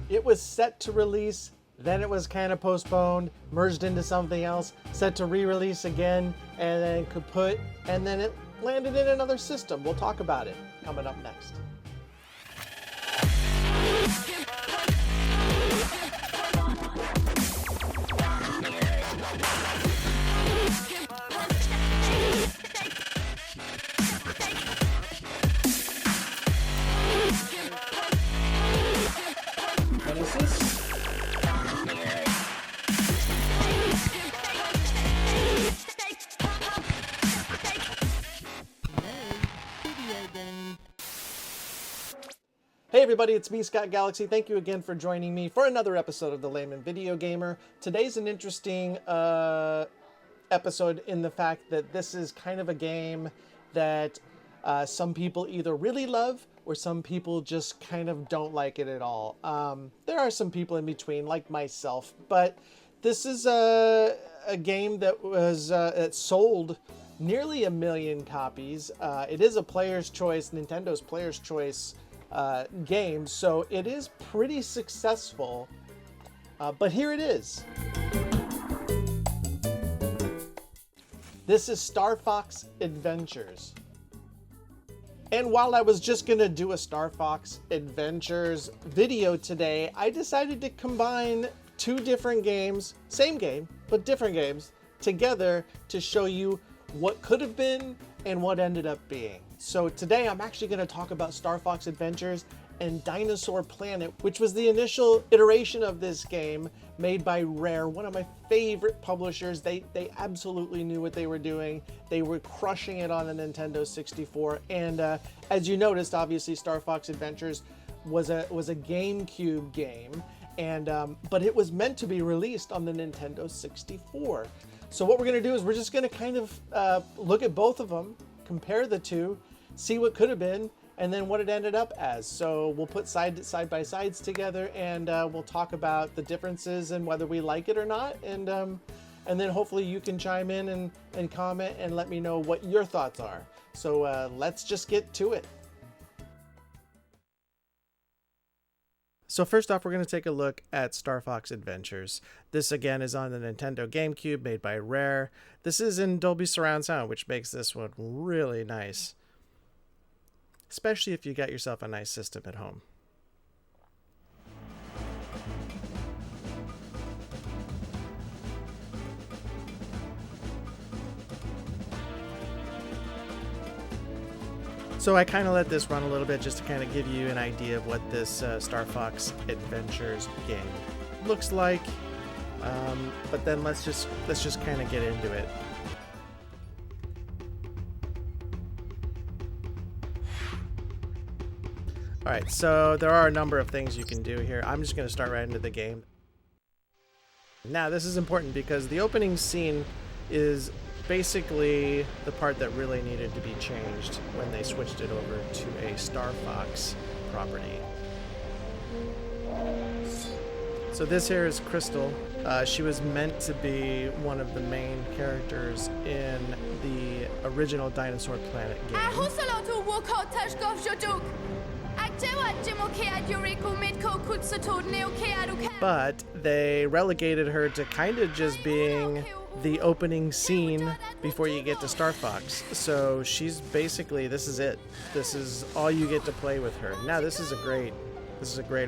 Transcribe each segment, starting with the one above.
It was set to release, then it was kind of postponed, merged into something else, set to re-release again, and then kaput, and then it landed in another system. We'll talk about it coming up next. What is this? Hey everybody, it's me, Scott Galaxy. Thank you again for joining me for another episode of the Layman Video Gamer. Today's an interesting episode in the fact that this is kind of a game that some people either really love or some people just kind of don't like it at all. There are some people in between, like myself, but this is a game that was it sold nearly 1 million copies. It is a player's choice, Nintendo's player's choice game, so it is pretty successful, but here it is. This is Star Fox Adventures. And while I was just gonna do a Star Fox Adventures video today, I decided to combine two different games, same game, but different games, together to show you what could have been and what ended up being. So today I'm actually going to talk about Star Fox Adventures and Dinosaur Planet, which was the initial iteration of this game made by Rare, one of my favorite publishers. They absolutely knew what they were doing. They were crushing it on the Nintendo 64. And as you noticed, obviously Star Fox Adventures was a GameCube game, and but it was meant to be released on the Nintendo 64. So what we're going to do is we're just going to kind of look at both of them, compare the two, see what could have been, and then what it ended up as. So we'll put side by sides together, and we'll talk about the differences and whether we like it or not, and then hopefully you can chime in and comment and let me know what your thoughts are. So let's just get to it. So first off, we're going to take a look at Star Fox Adventures. This again is on the Nintendo GameCube, made by Rare. This is in Dolby Surround Sound, which makes this one really nice, especially if you got yourself a nice system at home. So I kind of let this run a little bit just to kind of give you an idea of what this Star Fox Adventures game looks like. But then let's just kind of get into it. All right, so there are a number of things you can do here. I'm just going to start right into the game. Now, this is important because the opening scene is basically the part that really needed to be changed when they switched it over to a Star Fox property. So this here is Krystal. She was meant to be one of the main characters in the original Dinosaur Planet game. But they relegated her to kind of just being the opening scene before you get to Star Fox. So she's basically, this is it. This is all you get to play with her. Now this is a great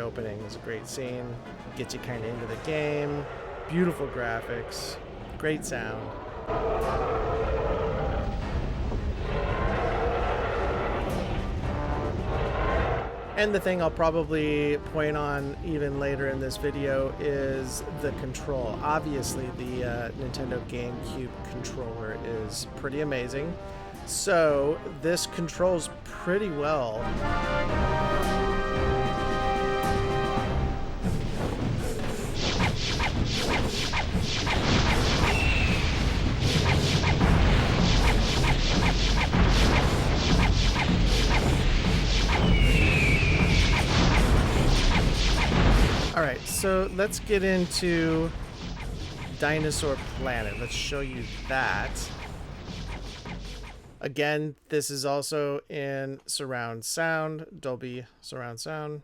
opening. It's a great scene. Gets you kind of into the game. Beautiful graphics. Great sound. And the thing I'll probably point on even later in this video is the control. Obviously, the Nintendo GameCube controller is pretty amazing. So this controls pretty well. Alright, so let's get into Dinosaur Planet. Let's show you that. Again, this is also in surround sound, Dolby surround sound.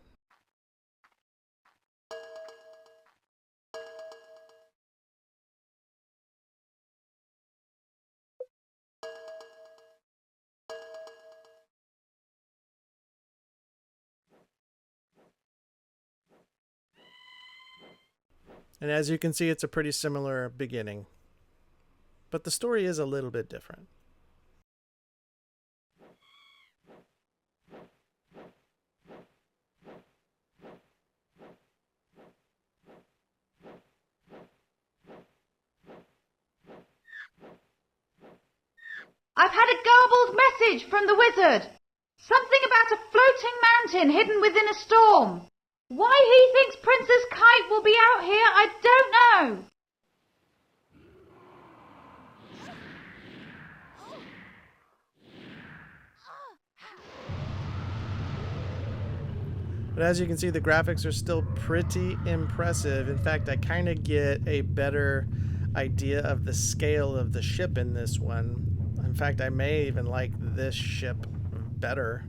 And as you can see, it's a pretty similar beginning. But the story is a little bit different. I've had a garbled message from the wizard. Something about a floating mountain hidden within a storm. Why he thinks Princess Kite will be out here, I don't know. But as you can see, the graphics are still pretty impressive. In fact, I kind of get a better idea of the scale of the ship in this one. In fact, I may even like this ship better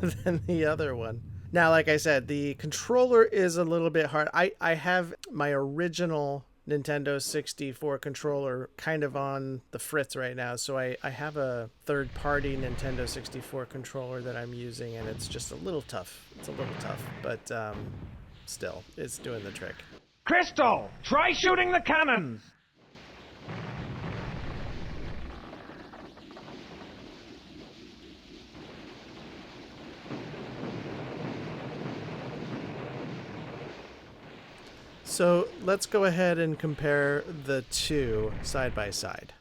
than the other one. Now, like I said, the controller is a little bit hard. I have my original Nintendo 64 controller kind of on the fritz right now, so I have a third-party Nintendo 64 controller that I'm using, and it's just a little tough. It's a little tough, but still, it's doing the trick. Krystal, try shooting the cannons! So let's go ahead and compare the two side by side.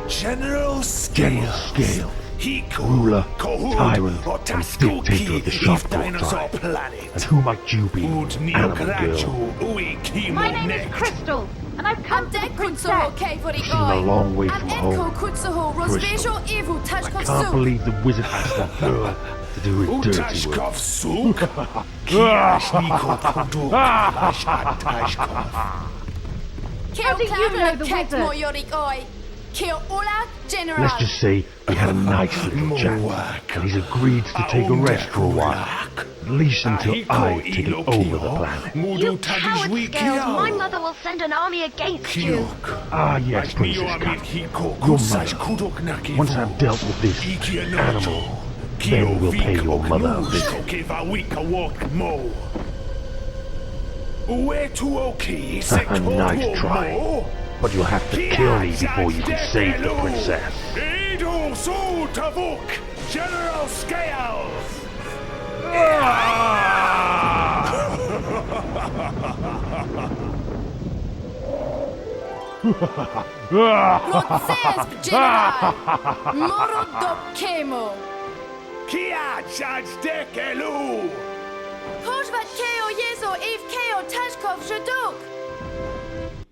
General Scale. Ruler, tyrant, and dictator of the sharp DINOSAUR tribe. Planet. And who might you be, animal girl? My name is Krystal, and I've come to the princess. She's a long way from home. Krystal, I can't believe the wizard asked that girl to do her dirty work. How do you know the wizard? Let's just say we had a nice little chat, and he's agreed to take a rest for a while, at least until I've taken over the planet. You coward Scales, my mother will send an army against you. Ah yes, Princess Kite, your mother. Once I've dealt with this animal, then we'll pay your mother a visit. Nice try. But you'll have to kill me before you can save the princess. General Scales!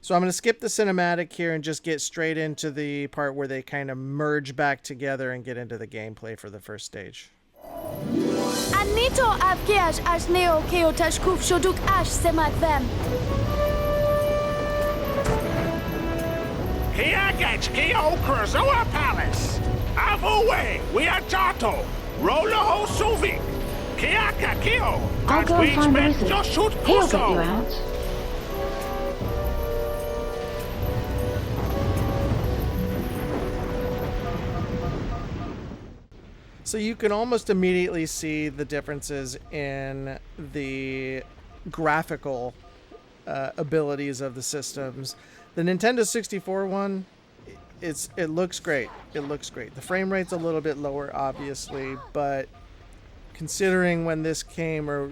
So I'm going to skip the cinematic here and just get straight into the part where they kind of merge back together and get into the gameplay for the first stage. Palace. Avoué, we are Jato. Rolo Suvik. Kiaka Kio. I'll go and find the wizard. He'll get you out. So you can almost immediately see the differences in the graphical abilities of the systems. The Nintendo 64 one, it looks great. It looks great. The frame rate's a little bit lower, obviously, but considering when this came or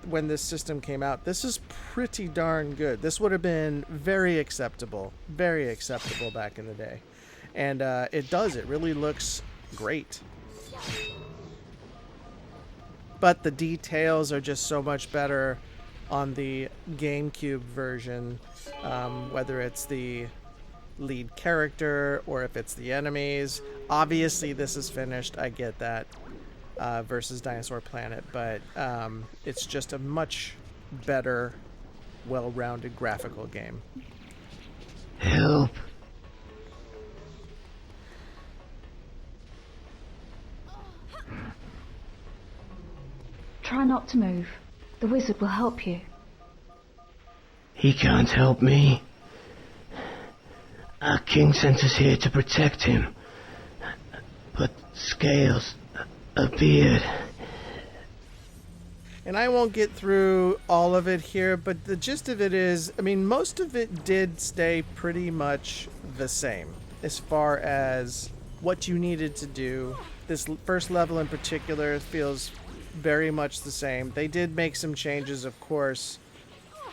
when this system came out, this is pretty darn good. This would have been very acceptable back in the day, and it does. It really looks great. But the details are just so much better on the GameCube version, whether it's the lead character or if it's the enemies. Obviously this is finished, I get that, versus Dinosaur Planet, but it's just a much better, well-rounded graphical game. Help! Try not to move. The wizard will help you. He can't help me. Our king sent us here to protect him. But scales, a beard... And I won't get through all of it here, but the gist of it is, I mean, most of it did stay pretty much the same as far as what you needed to do. This first level in particular feels very much the same. They did make some changes, of course,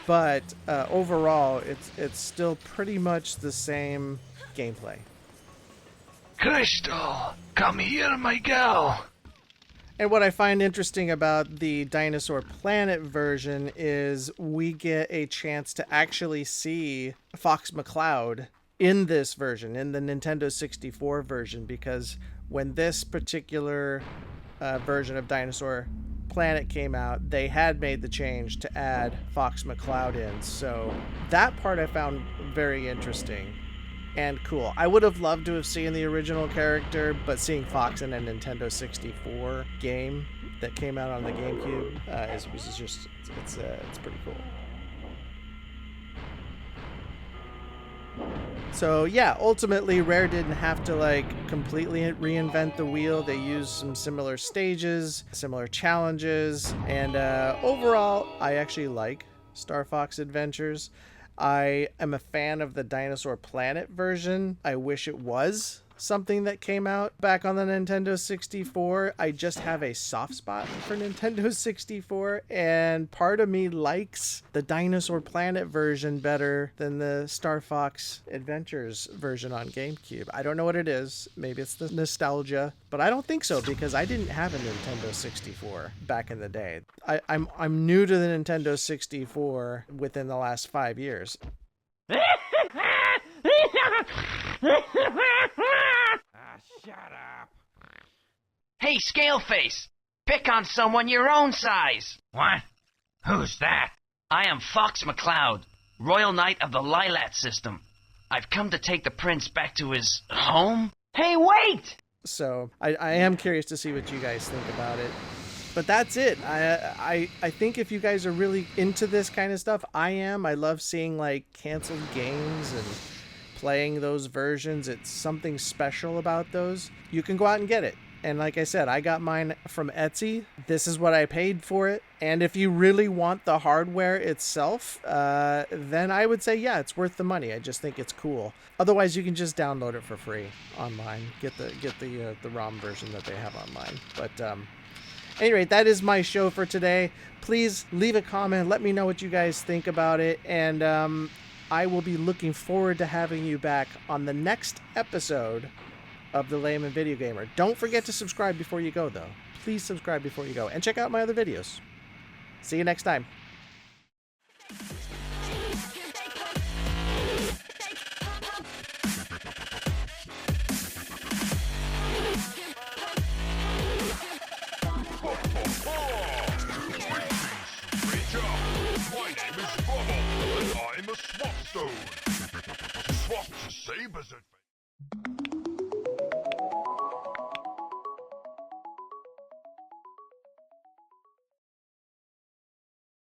but overall, it's still pretty much the same gameplay. Krystal, come here, my girl. And what I find interesting about the Dinosaur Planet version is we get a chance to actually see Fox McCloud in this version, in the Nintendo 64 version, because when this particular version of Dinosaur Planet came out, they had made the change to add Fox McCloud in. So that part I found very interesting and cool. I would have loved to have seen the original character, but seeing Fox in a Nintendo 64 game that came out on the GameCube it's pretty cool. So yeah, ultimately Rare didn't have to like completely reinvent the wheel. They used some similar stages, similar challenges, and overall I actually like Star Fox Adventures. I am a fan of the Dinosaur Planet version. I wish it was something that came out back on the Nintendo 64. I just have a soft spot for Nintendo 64, and part of me likes the Dinosaur Planet version better than the Star Fox Adventures version on GameCube. I don't know what it is. Maybe it's the nostalgia, but I don't think so because I didn't have a Nintendo 64 back in the day. I'm new to the Nintendo 64 within the last 5 years. Shut up. Hey, Scaleface! Pick on someone your own size! What? Who's that? I am Fox McCloud, Royal Knight of the Lilat system. I've come to take the prince back to his home. Hey, wait! So I am curious to see what you guys think about it. But that's it. I think if you guys are really into this kind of stuff, I am. I love seeing like canceled games and playing those versions. It's something special about those. You can go out and get it. And like I said, I got mine from Etsy. This is what I paid for it. And if you really want the hardware itself, then I would say, yeah, it's worth the money. I just think it's cool. Otherwise, you can just download it for free online. Get the ROM version that they have online. But at any rate, that is my show for today. Please leave a comment. Let me know what you guys think about it. And I will be looking forward to having you back on the next episode of the Layman Video Gamer. Don't forget to subscribe before you go, though. Please subscribe before you go. And check out my other videos. See you next time. I'm a swap stone. Swap sabers at